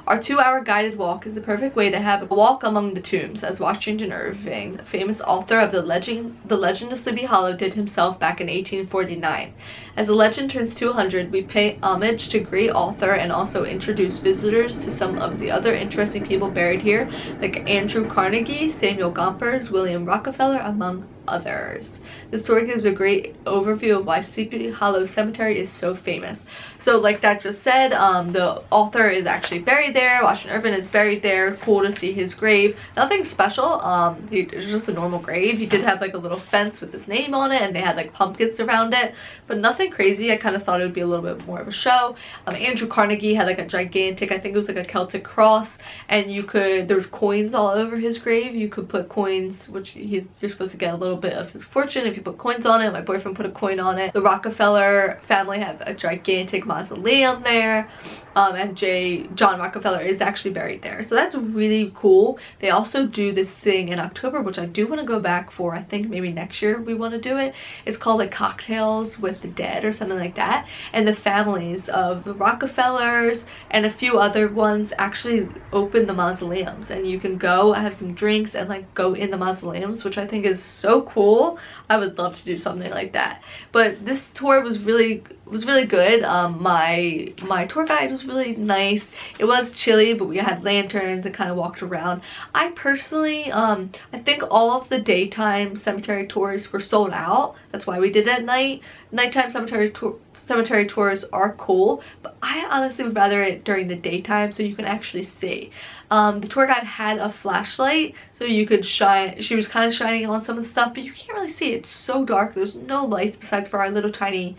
Our 2-hour guided walk is the perfect way to have a walk among the tombs, as Washington Irving, famous author of the legend of Sleepy Hollow, did himself back in 1849. As the legend turns 200, we pay homage to great author and also introduce visitors to some of the other interesting people buried here, like Andrew Carnegie, Samuel Gompers, William Rockefeller, among others. The story gives a great overview of why Sleepy Hollow Cemetery is so famous. So like that just said, the author is actually buried there. Washington Irving is buried there. Cool to see his grave. Nothing special. It's just a normal grave. He did have like a little fence with his name on it, and they had like pumpkins around it, but nothing crazy. I kind of thought it would be a little bit more of a show. Andrew Carnegie had like a gigantic, I think it was like a Celtic cross, and there was coins all over his grave. You could put coins, which you're supposed to get a little bit of his fortune if you put coins on it. My boyfriend put a coin on it. The Rockefeller family have a gigantic mausoleum there, and John Rockefeller is actually buried there, so that's really cool. They also do this thing in October, which I do want to go back for. I think maybe next year we want to do it. It's called like Cocktails with the Dead. dead or something like that, and the families of the Rockefellers and a few other ones actually open the mausoleums, and you can go have some drinks and like go in the mausoleums, which I think is so cool. I would love to do something like that. But this tour was really good. My tour guide was really nice. It was chilly, but we had lanterns and kind of walked around. I personally I think all of the daytime cemetery tours were sold out. That's why we did it at night. Nighttime cemetery tours are cool, but I honestly would rather it during the daytime so you can actually see. The tour guide had a flashlight so you could shine. She was kind of shining on some of the stuff, but you can't really see. It's so dark. There's no lights besides for our little tiny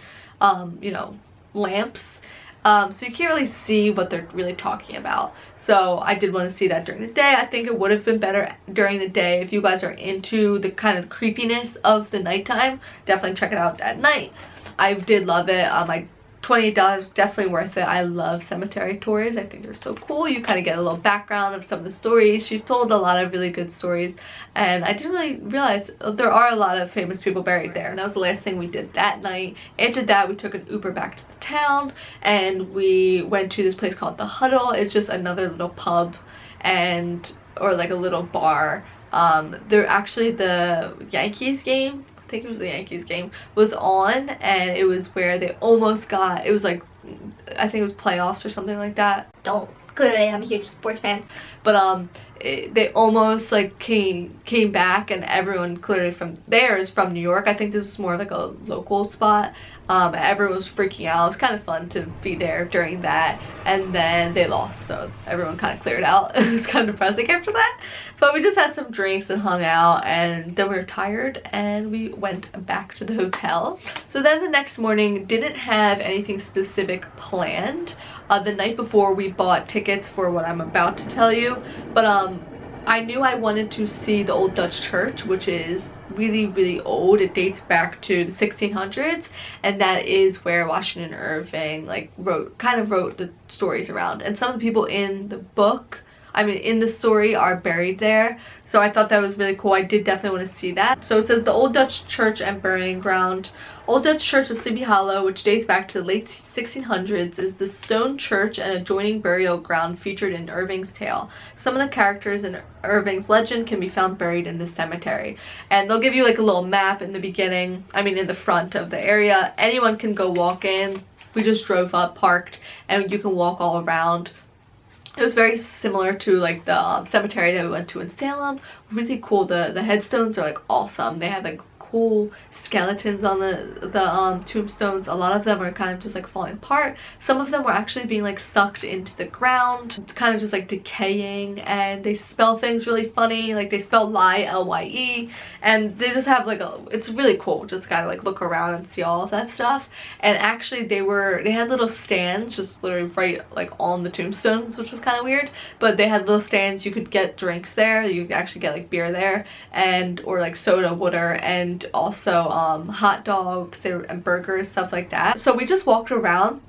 you know, lamps, so you can't really see what they're really talking about. So I did want to see that during the day. I think it would have been better during the day. If you guys are into the kind of creepiness of the nighttime, definitely check it out at night. I did love it. I $28 definitely worth it. I love cemetery tours. I think they're so cool. You kind of get a little background of some of the stories. She's told a lot of really good stories, and I didn't really realize there are a lot of famous people buried there. And that was the last thing we did that night. After that, we took an Uber back to the town and we went to this place called the Huddle. It's just another little pub or like a little bar. They're actually the Yankees game, I think it was the Yankees game, was on, and it was where they almost got, it was like, I think it was playoffs or something like that. Clearly I'm a huge sports fan, but they almost like came back, and everyone clearly from there is from New York. I think this is more like a local spot. Everyone was freaking out. It was kind of fun to be there during that, and then they lost, so everyone kind of cleared out. It was kind of depressing after that, but we just had some drinks and hung out, and then we were tired and we went back to the hotel. So then the next morning, didn't have anything specific planned. The night before we bought tickets for what I'm about to tell you, but I knew I wanted to see the Old Dutch Church, which is really old. It dates back to the 1600s, and that is where Washington Irving like kind of wrote the stories around, and some of the people in the book, I mean in the story, are buried there. So I thought that was really cool. I did definitely want to see that. So it says the Old Dutch Church and Burying Ground. Old Dutch Church of Sleepy Hollow, which dates back to the late 1600s, is the stone church and adjoining burial ground featured in Irving's tale. Some of the characters in Irving's legend can be found buried in this cemetery. And they'll give you like a little map in the beginning, I mean in the front of the area. Anyone can go walk in. We just drove up, parked, and you can walk all around. It was very similar to like the cemetery that we went to in Salem. Really cool. The headstones are like awesome. They have like cool skeletons on the tombstones. A lot of them are kind of just like falling apart. Some of them were actually being like sucked into the ground, kind of just like decaying, and they spell things really funny. Like they spell lie, L-Y-E, and they just have like it's really cool just kind of like look around and see all of that stuff. And actually they had little stands just literally right like on the tombstones, which was kind of weird, but they had little stands. You could get drinks there. You could actually get like beer there, or like soda, water, and also hot dogs and burgers, stuff like that. So we just walked around.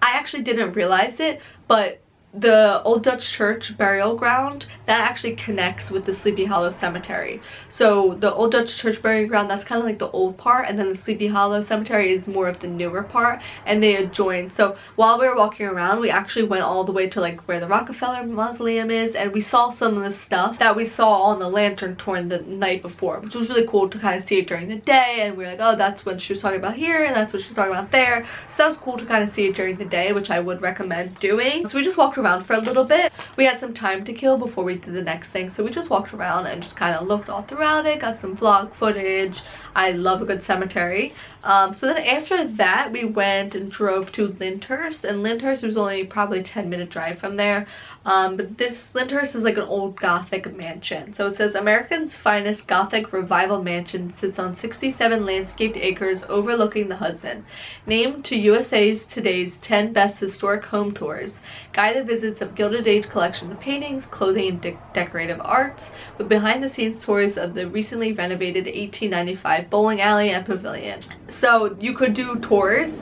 I actually didn't realize it, but the Old Dutch Church burial ground, that actually connects with the Sleepy Hollow Cemetery. So the Old Dutch Church burial ground, that's kind of like the old part, and then the Sleepy Hollow Cemetery is more of the newer part, and they adjoin. So while we were walking around, we actually went all the way to like where the Rockefeller mausoleum is, and we saw some of the stuff that we saw on the lantern tour the night before, which was really cool to kind of see it during the day. And we were like, oh, that's what she was talking about here, and that's what she was talking about there. So that was cool to kind of see it during the day, which I would recommend doing. So we just walked around for a little bit. We had some time to kill before we did the next thing, so we just walked around and just kind of looked all throughout it, got some vlog footage. I love a good cemetery. So then after that, we went and drove to Lyndhurst, and Lyndhurst was only probably 10-minute drive from there. But this Lyndhurst is like an old Gothic mansion. So it says America's finest Gothic revival mansion sits on 67 landscaped acres overlooking the Hudson. Named to USA's Today's 10 Best Historic Home Tours. Guided visits of Gilded Age collections of paintings, clothing, and decorative arts, with behind-the-scenes tours of the recently renovated 1895 bowling alley and pavilion. So you could do tours.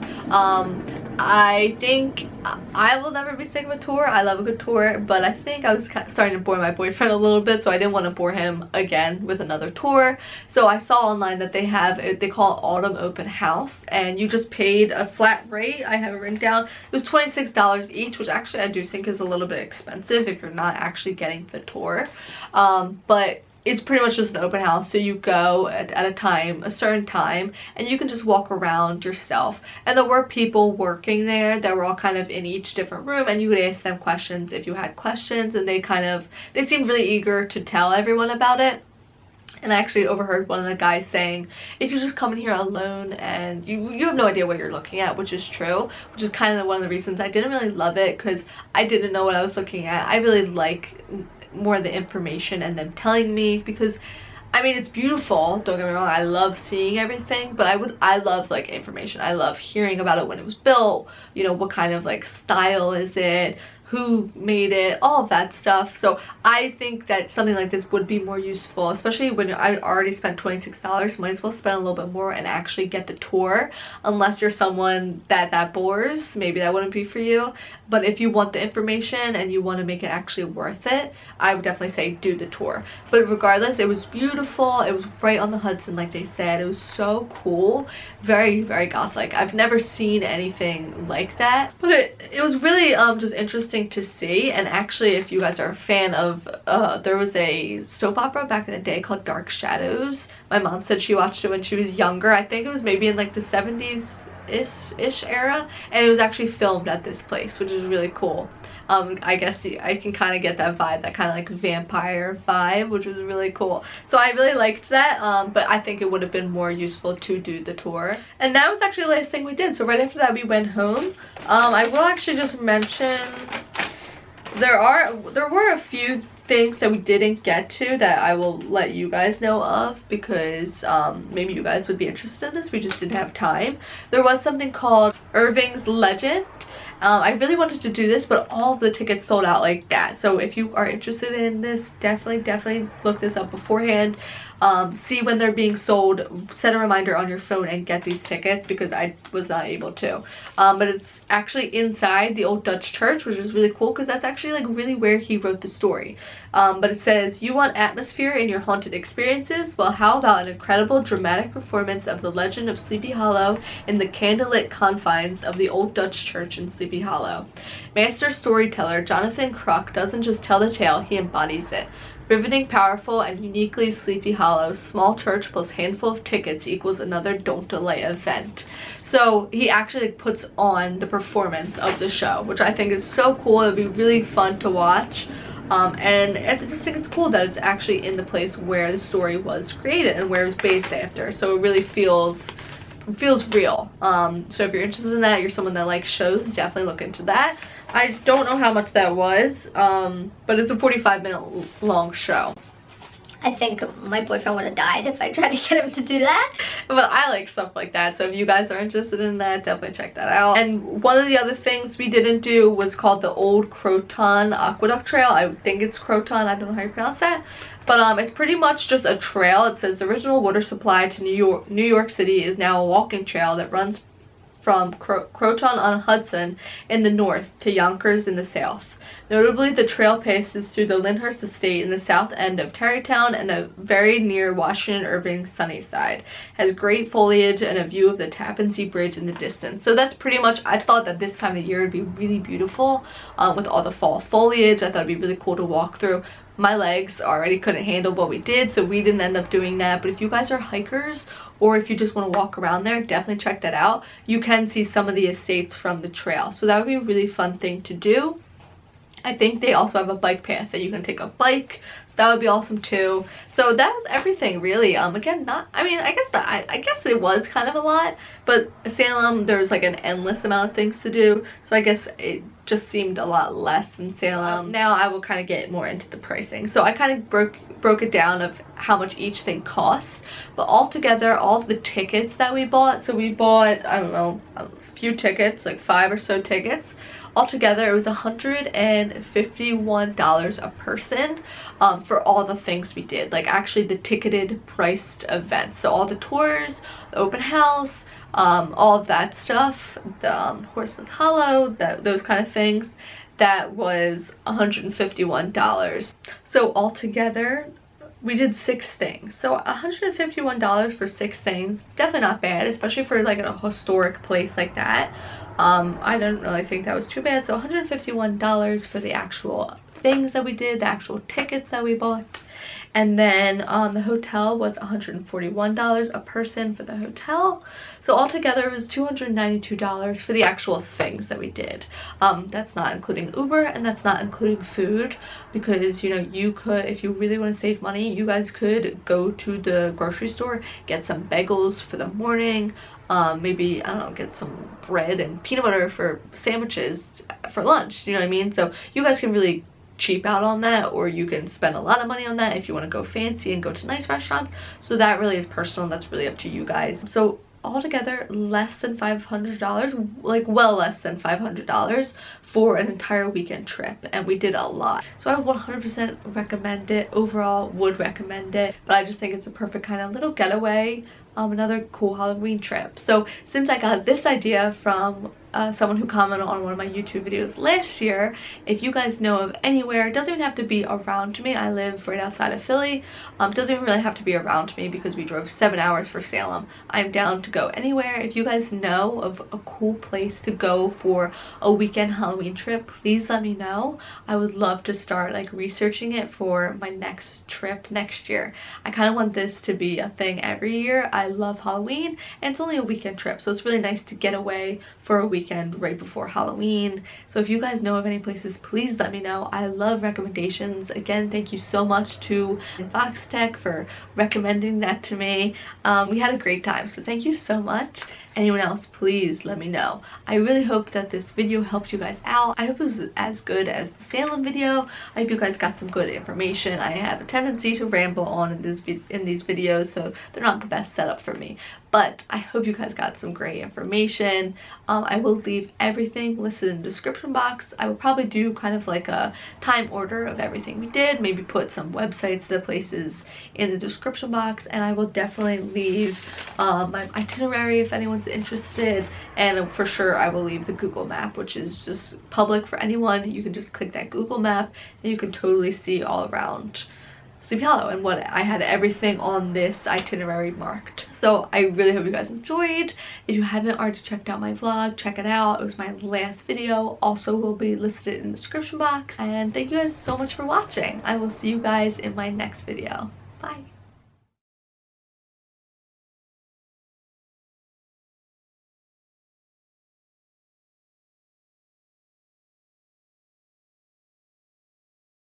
I think I will never be sick of a tour. I love a good tour, but I think I was starting to bore my boyfriend a little bit, so I didn't want to bore him again with another tour. So I saw online that they call it Autumn Open House, and you just paid a flat rate. I have it written down. It was $26 each, which actually I do think is a little bit expensive if you're not actually getting the tour. But it's pretty much just an open house, so you go at a certain time, and you can just walk around yourself. And there were people working there that were all kind of in each different room, and you would ask them questions if you had questions, and they seemed really eager to tell everyone about it. And I actually overheard one of the guys saying, if you just come in here alone and you have no idea what you're looking at, which is true, which is kind of one of the reasons I didn't really love it, because I didn't know what I was looking at. I really like more of the information and them telling me, because I mean, it's beautiful, don't get me wrong, I love seeing everything, but I love like information. I love hearing about it, when it was built, you know, what kind of like style is it, who made it, all of that stuff. So I think that something like this would be more useful, especially when I already spent $26. Might as well spend a little bit more and actually get the tour, unless you're someone that bores. Maybe that wouldn't be for you. But if you want the information and you want to make it actually worth it, I would definitely say do the tour. But regardless, it was beautiful. It was right on the Hudson, like they said. It was so cool. Very, very gothic. I've never seen anything like that. But it was really just interesting to see. And actually, if you guys are a fan of there was a soap opera back in the day called Dark Shadows. My mom said she watched it when she was younger. I think it was maybe in like the 70s ish era, and it was actually filmed at this place, which is really cool. I guess I can kind of get that vibe, that kind of like vampire vibe, which was really cool. So I really liked that, but I think it would have been more useful to do the tour. And that was actually the last thing we did. So right after that we went home. I will actually just mention there were a few things that we didn't get to that I will let you guys know of, because maybe you guys would be interested in this. We just didn't have time. There was something called Irving's Legend. I really wanted to do this, but all of the tickets sold out like that. So if you are interested in this, definitely look this up beforehand. See when they're being sold, set a reminder on your phone and get these tickets, because I was not able to. But it's actually inside the old Dutch church, which is really cool, because that's actually like really where he wrote the story. But it says, you want atmosphere in your haunted experiences? Well, how about an incredible dramatic performance of the legend of Sleepy Hollow in the candlelit confines of the old Dutch church in Sleepy Hollow. Master storyteller Jonathan Kruk doesn't just tell the tale, he embodies it. Riveting, powerful, and uniquely Sleepy Hollow, small church plus handful of tickets equals another don't delay event. So he actually puts on the performance of the show, which I think is so cool. It'd be really fun to watch. And I just think it's cool that it's actually in the place where the story was created and where it was based after. So it really feels real. So if you're interested in that, you're someone that likes shows, definitely look into that. I don't know how much that was, but it's a 45-minute long show. I think my boyfriend would have died if I tried to get him to do that. But I like stuff like that, so if you guys are interested in that, definitely check that out. And one of the other things we didn't do was called the Old Croton Aqueduct Trail. I think it's Croton, I don't know how you pronounce that. But it's pretty much just a trail. It says the original water supply to New York City is now a walking trail that runs from Croton on Hudson in the north to Yonkers in the south. Notably, the trail passes through the Lyndhurst estate in the south end of Tarry Town and a very near Washington Irving Sunnyside. Has great foliage and a view of the Tappan Zee Bridge in the distance. So that's pretty much, I thought that this time of year would be really beautiful with all the fall foliage. I thought it'd be really cool to walk through. My legs already couldn't handle what we did, so we didn't end up doing that. But if you guys are hikers, or if you just want to walk around there, definitely check that out. You can see some of the estates from the trail, so that would be a really fun thing to do. I think they also have a bike path that you can take a bike, so that would be awesome too. So that was everything really. Again, I guess it was kind of a lot, but Salem, there was like an endless amount of things to do, so I guess it just seemed a lot less than Salem. Now I will kind of get more into the pricing. So I kind of broke it down of how much each thing costs, but altogether, all of the tickets that we bought, so we bought, I don't know, a few tickets, like 5 or so tickets. Altogether, it was $151 a person for all the things we did, like actually the ticketed priced events. So all the tours, the open house, all of that stuff, the Horsemans Hollow, those kind of things, that was $151. So altogether, we did 6 things. So $151 for 6 things, definitely not bad, especially for like a historic place like that. I don't really think that was too bad. So $151 for the actual things that we did, the actual tickets that we bought. And then the hotel was $141 a person for the hotel. So altogether it was $292 for the actual things that we did. That's not including Uber, and that's not including food, because you know, you could, if you really want to save money, you guys could go to the grocery store, get some bagels for the morning, maybe, I don't know, get some bread and peanut butter for sandwiches for lunch, you know what I mean? So you guys can really cheap out on that, or you can spend a lot of money on that if you want to go fancy and go to nice restaurants. So that really is personal, and that's really up to you guys. So altogether, less than $500, like well less than $500 for an entire weekend trip, and we did a lot. So I 100% recommend it. Overall, would recommend it, but I just think it's a perfect kind of little getaway, another cool Halloween trip. So since I got this idea from someone who commented on one of my YouTube videos last year, if you guys know of anywhere, it doesn't even have to be around me. I live right outside of Philly. It doesn't even really have to be around me because we drove 7 hours for Salem. I'm down to go anywhere. If you guys know of a cool place to go for a weekend Halloween trip, please let me know. I would love to start like researching it for my next trip next year. I kind of want this to be a thing every year. I love Halloween, and it's only a weekend trip, so it's really nice to get away for a weekend right before Halloween. So if you guys know of any places, please let me know. I love recommendations. Again, thank you so much to Fox Tech for recommending that to me. We had a great time, so thank you so much. Anyone else, please let me know. I really hope that this video helped you guys out. I hope it was as good as the Salem video. I hope you guys got some good information. I have a tendency to ramble on in these videos, so they're not the best setup for me. But I hope you guys got some great information. I will leave everything listed in the description box. I will probably do kind of like a time order of everything we did, maybe put some websites, the places in the description box, and I will definitely leave my itinerary if anyone's interested, and for sure I will leave the Google map, which is just public for anyone. You can just click that Google map and you can totally see all around Sleepy Hollow, and what I had everything on this itinerary marked. So I really hope you guys enjoyed. If you haven't already checked out my vlog, check it out. It was my last video, also will be listed in the description box. And thank you guys so much for watching. I will see you guys in my next video. Bye.